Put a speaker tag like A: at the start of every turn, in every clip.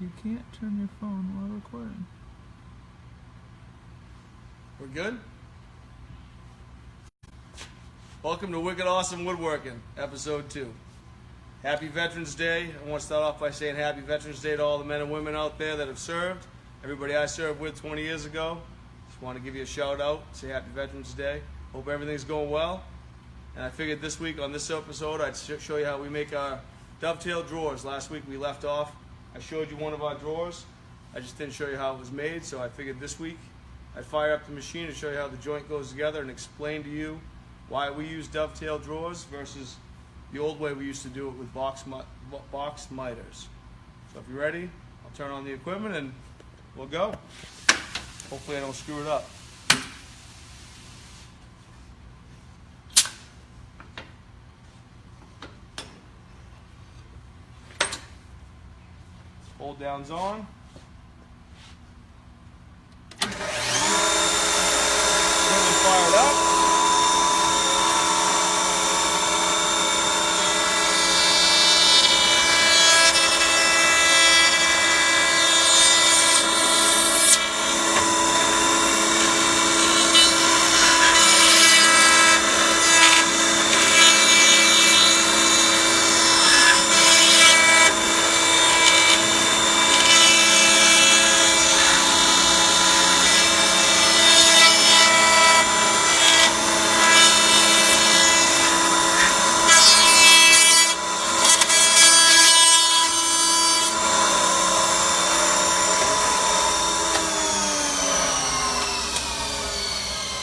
A: You can't turn your phone while recording.
B: We're good? Welcome to Wicked Awesome Woodworking, Episode 2. Happy Veterans Day. I want to start off by saying Happy Veterans Day to all the men and women out there that have served. Everybody I served with 20 years ago. Just want to give you a shout out, say Happy Veterans Day. Hope everything's going well. And I figured this week on this episode I'd show you how we make our dovetail drawers. Last week we left off. I showed you one of our drawers. I just didn't show you how it was made, so I figured this week I'd fire up the machine to show you how the joint goes together and explain to you why we use dovetail drawers versus the old way we used to do it with box miters. So if you're ready, I'll turn on the equipment and we'll go. Hopefully I don't screw it up. Hold down's on. Fire it up.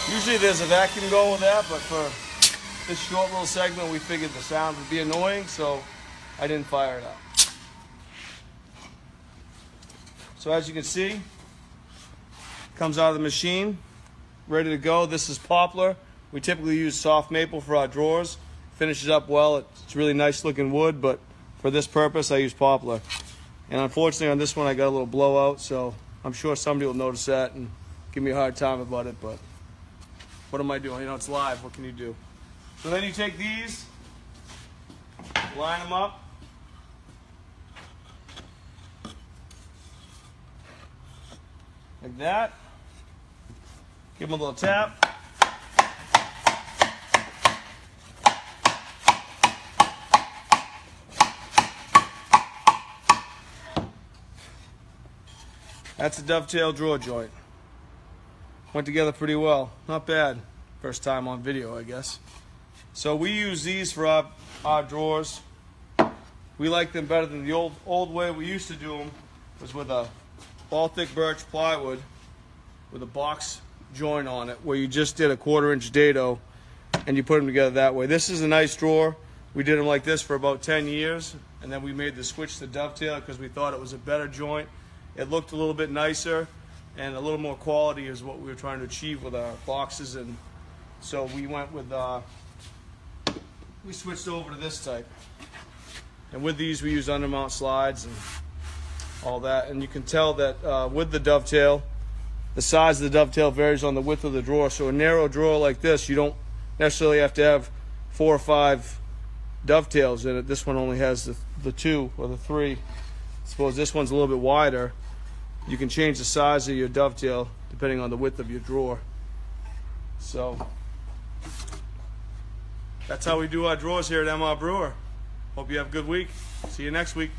B: Usually there's a vacuum going with that, but for this short little segment we figured the sound would be annoying, so I didn't fire it up. So as you can see, it comes out of the machine, ready to go. This is poplar. We typically use soft maple for our drawers. Finishes up well. It's really nice looking wood, but for this purpose I use poplar. And unfortunately on this one I got a little blowout, so I'm sure somebody will notice that and give me a hard time about it, but what am I doing? You know, it's live. What can you do? So then you take these, line them up. Like that. Give them a little tap. That's a dovetail drawer joint. Went together pretty well. Not bad. First time on video, I guess. So we use these for our drawers. We like them better than the old way we used to do them, was with a Baltic birch plywood with a box joint on it, where you just did a 1/4-inch dado and you put them together that way. This is a nice drawer. We did them like this for about 10 years, and then we made the switch to dovetail because we thought it was a better joint. It looked a little bit nicer, and a little more quality is what we were trying to achieve with our boxes, and so we went with, we switched over to this type. And with these we use undermount slides and all that, and you can tell that with the dovetail, the size of the dovetail varies on the width of the drawer. So a narrow drawer like this, you don't necessarily have to have 4 or 5 dovetails in it. This one only has the 2 or the 3. Suppose this one's a little bit wider. You can change the size of your dovetail depending on the width of your drawer. So that's how we do our drawers here at MR Brewer. Hope you have a good week. See you next week.